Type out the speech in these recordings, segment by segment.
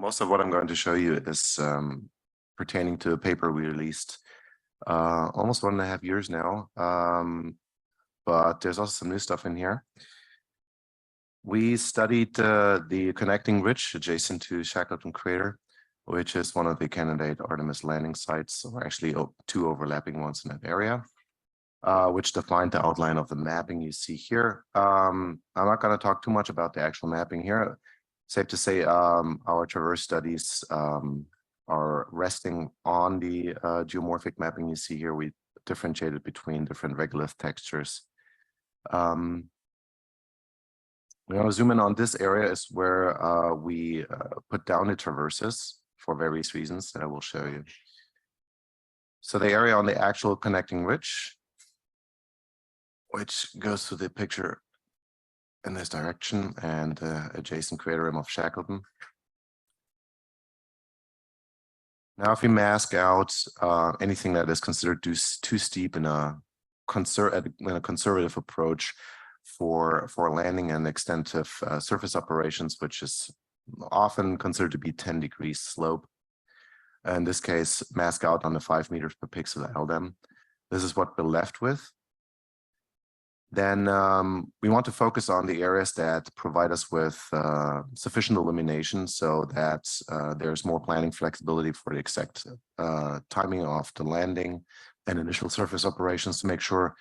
Most of what I'm going to show you is pertaining to a paper we released almost 1.5 years now, but there's also some new stuff in here. We studied the connecting ridge adjacent to Shackleton crater, which is one of the candidate Artemis landing sites, or actually two overlapping ones in that area, which defined the outline of the mapping you see here. I'm not going to talk too much about the actual mapping here. Safe to say our traverse studies are resting on the geomorphic mapping you see here. We differentiated between different regolith textures. We're going to zoom in on this area is where we put down the traverses for various reasons that I will show you. So the area on the actual connecting ridge, which goes to the picture in this direction, and adjacent crater rim of Shackleton. Now, if we mask out anything that is considered too steep in a conservative approach for landing and extensive surface operations, which is often considered to be 10 degrees slope. In this case, mask out on the 5 meters per pixel LDEM. This is what we're left with. Then we want to focus on the areas that provide us with sufficient illumination so that there's more planning flexibility for the exact timing of the landing and initial surface operations to make sure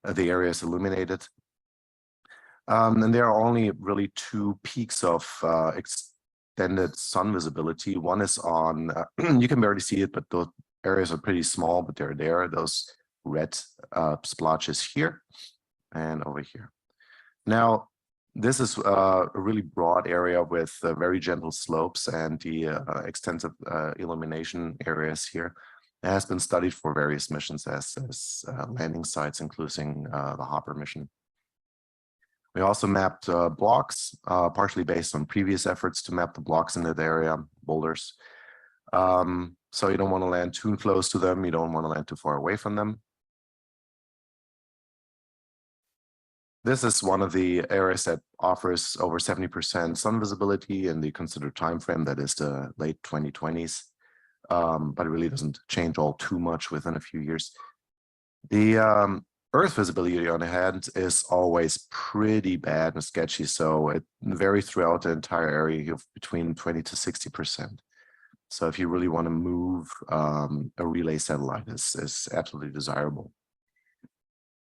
the area is illuminated. And there are only really two peaks of extended sun visibility. One is on, you can barely see it, but those areas are pretty small, but they're there, those red splotches here and over here. Now, this is a really broad area with very gentle slopes, and the extensive illumination areas here has been studied for various missions as landing sites, including the Hopper mission. We also mapped blocks, partially based on previous efforts to map the blocks in that area, boulders. So you don't want to land too close to them. You don't want to land too far away from them. This is one of the areas that offers over 70% sun visibility in the considered time frame, that is the late 2020s, but it really doesn't change all too much within a few years. The Earth visibility, on the hand, is always pretty bad and sketchy, so it varies throughout the entire area of between 20 to 60%. So if you really want to move a relay satellite, is absolutely desirable.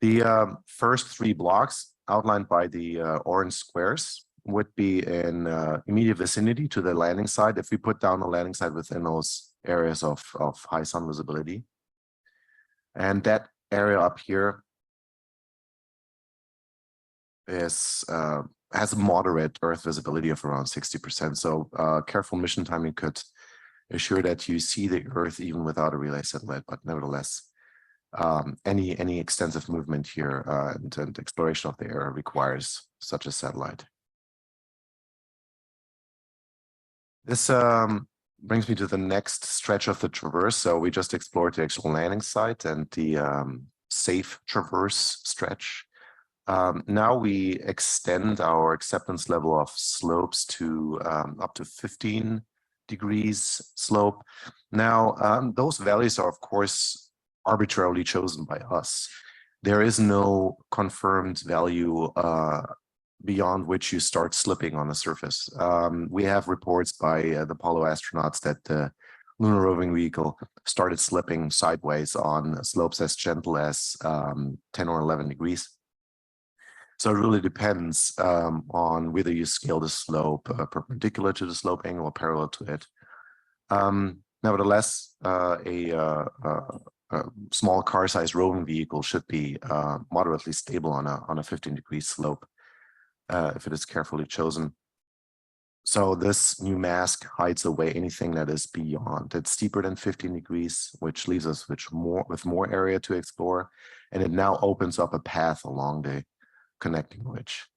The first 3 blocks outlined by the orange squares would be in immediate vicinity to the landing site if we put down a landing site within those areas of high sun visibility. And that area up here has a moderate Earth visibility of around 60%. So careful mission timing could assure that you see the Earth even without a relay satellite, but nevertheless, any extensive movement here and exploration of the area requires such a satellite. This brings me to the next stretch of the traverse. So we just explored the actual landing site and the safe traverse stretch. Now we extend our acceptance level of slopes to up to 15 degrees slope. Now, those values are, of course, arbitrarily chosen by us. There is no confirmed value beyond which you start slipping on the surface. We have reports by the Apollo astronauts that the lunar roving vehicle started slipping sideways on slopes as gentle as 10 or 11 degrees. So it really depends on whether you scale the slope perpendicular to the slope angle or parallel to it. Nevertheless, a small car-sized roving vehicle should be moderately stable on a 15-degree slope if it is carefully chosen. So this new mask hides away anything that is beyond, that's steeper than 15 degrees, which leaves us with more area to explore, and it now opens up a path along the connecting ridge.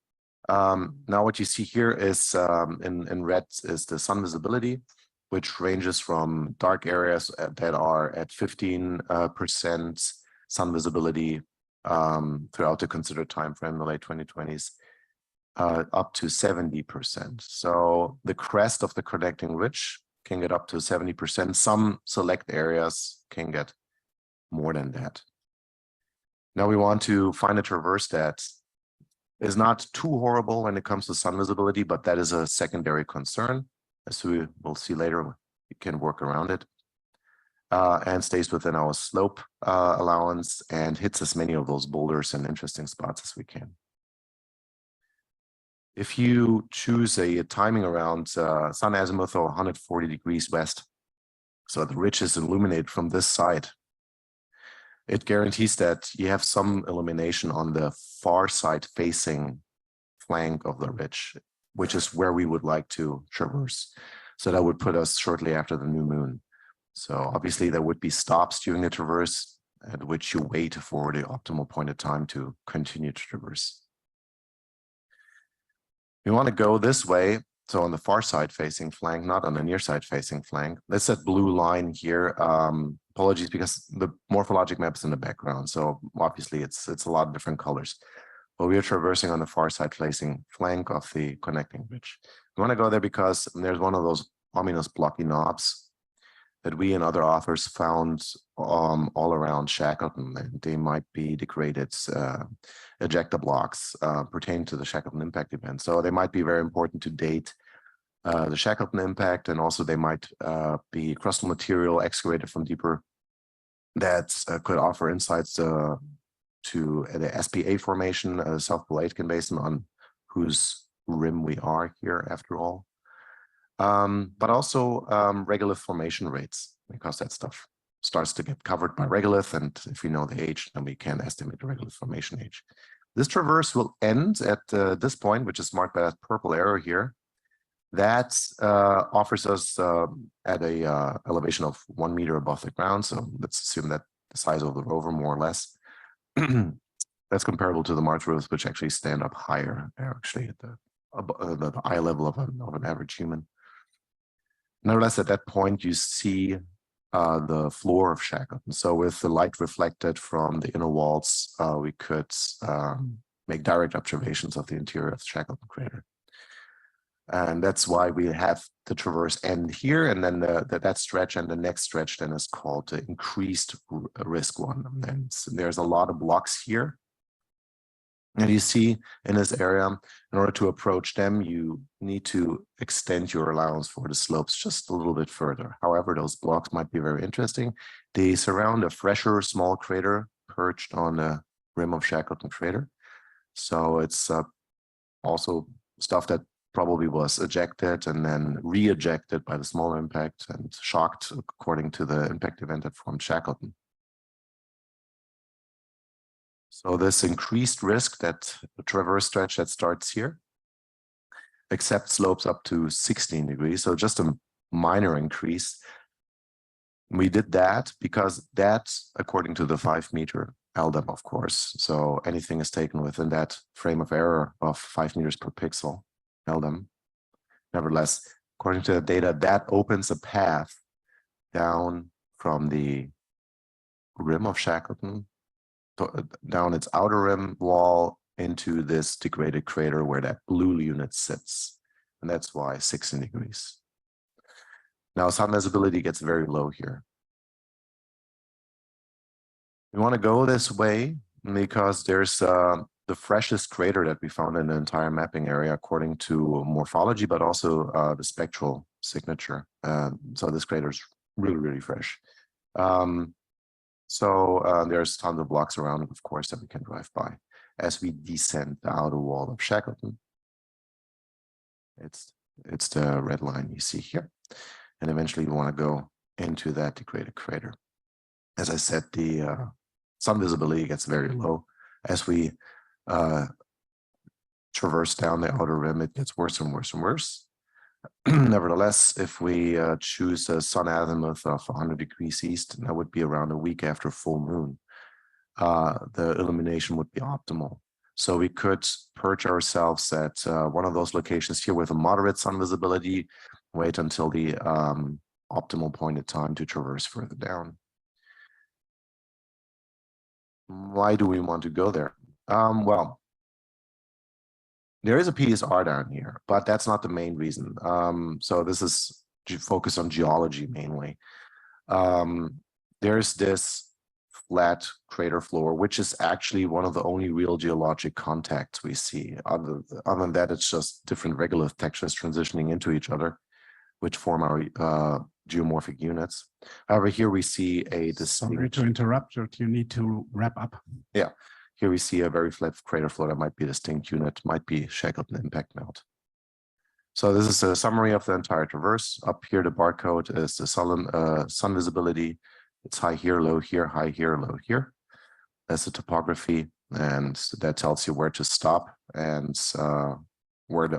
Now what you see here is in red is the sun visibility, which ranges from dark areas that are at 15% sun visibility throughout the considered time frame, the late 2020s, up to 70%. So the crest of the connecting ridge can get up to 70%. Some select areas can get more than that. Now we want to find a traverse that is not too horrible when it comes to sun visibility, but that is a secondary concern. As we will see later, we can work around it. And stays within our slope allowance and hits as many of those boulders and interesting spots as we can. If you choose a timing around sun azimuth of 140 degrees west, so the ridge is illuminated from this side, it guarantees that you have some illumination on the far side facing flank of the ridge, which is where we would like to traverse. So that would put us shortly after the new moon. So obviously there would be stops during the traverse at which you wait for the optimal point of time to continue to traverse. We want to go this way, so on the far side facing flank, not on the near side facing flank. That's that blue line here. Apologies because the morphologic map is in the background, so obviously it's a lot of different colors. But we are traversing on the far side facing flank of the connecting ridge. We want to go there because there's one of those ominous blocky knobs that we and other authors found all around Shackleton, and they might be degraded ejecta blocks pertaining to the Shackleton impact event. So they might be very important to date the Shackleton impact, and also they might be crustal material excavated from deeper that could offer insights to the SPA formation, South Pole Aitken Basin, on whose rim we are here after all. But also regolith formation rates, because that stuff starts to get covered by regolith, and if we know the age, then we can estimate the regolith formation age. This traverse will end at this point, which is marked by that purple arrow here. That offers us at a elevation of 1 meter above the ground. So let's assume that the size of the rover, more or less, that's comparable to the Mars rovers, which actually stand up higher. They're actually at the eye level of an average human. Nevertheless, at that point, you see the floor of Shackleton. So with the light reflected from the inner walls, we could make direct observations of the interior of the Shackleton crater. And that's why we have the traverse end here, and then that stretch and the next stretch then is called the increased risk one. And there's a lot of blocks here. And you see in this area, in order to approach them, you need to extend your allowance for the slopes just a little bit further. However, those blocks might be very interesting. They surround a fresher small crater perched on the rim of Shackleton crater. So it's also stuff that probably was ejected and then re-ejected by the smaller impact and shocked according to the impact event that formed Shackleton. So this increased risk, that traverse stretch that starts here, accepts slopes up to 16 degrees. So just a minor increase. We did that because that's according to the 5 meter LDAM, of course. So anything is taken within that frame of error of 5 meters per pixel LDAM. Nevertheless, according to the data, that opens a path down from the rim of Shackleton down its outer rim wall into this degraded crater where that blue unit sits. And that's why 16 degrees. Now sun visibility gets very low here. We want to go this way because there's the freshest crater that we found in the entire mapping area according to morphology, but also the spectral signature. So this crater is really, really fresh. There's tons of blocks around it, of course, that we can drive by as we descend the outer wall of Shackleton. It's the red line you see here. And eventually we want to go into that degraded crater. As I said, the sun visibility gets very low. As we traverse down the outer rim, it gets worse and worse and worse. Nevertheless, if we choose a sun azimuth of 100 degrees east, that would be around a week after full moon, the illumination would be optimal. So we could perch ourselves at one of those locations here with a moderate sun visibility, wait until the optimal point of time to traverse further down. Why do we want to go there? Well, There is a PSR down here, but that's not the main reason. So this is focused on geology mainly. There's this flat crater floor, which is actually one of the only real geologic contacts we see. Other than that, it's just different regolith textures transitioning into each other, which form our geomorphic units. However, here we see a distinct... Sorry to interrupt, but you need to wrap up. Yeah, here we see a very flat crater floor that might be a distinct unit, might be Shackleton impact melt. So this is a summary of the entire traverse. Up here, the barcode is the sun visibility. It's high here, low here, high here, low here. That's the topography, and that tells you where to stop and when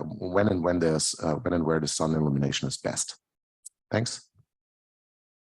and where the sun illumination is best. Thanks.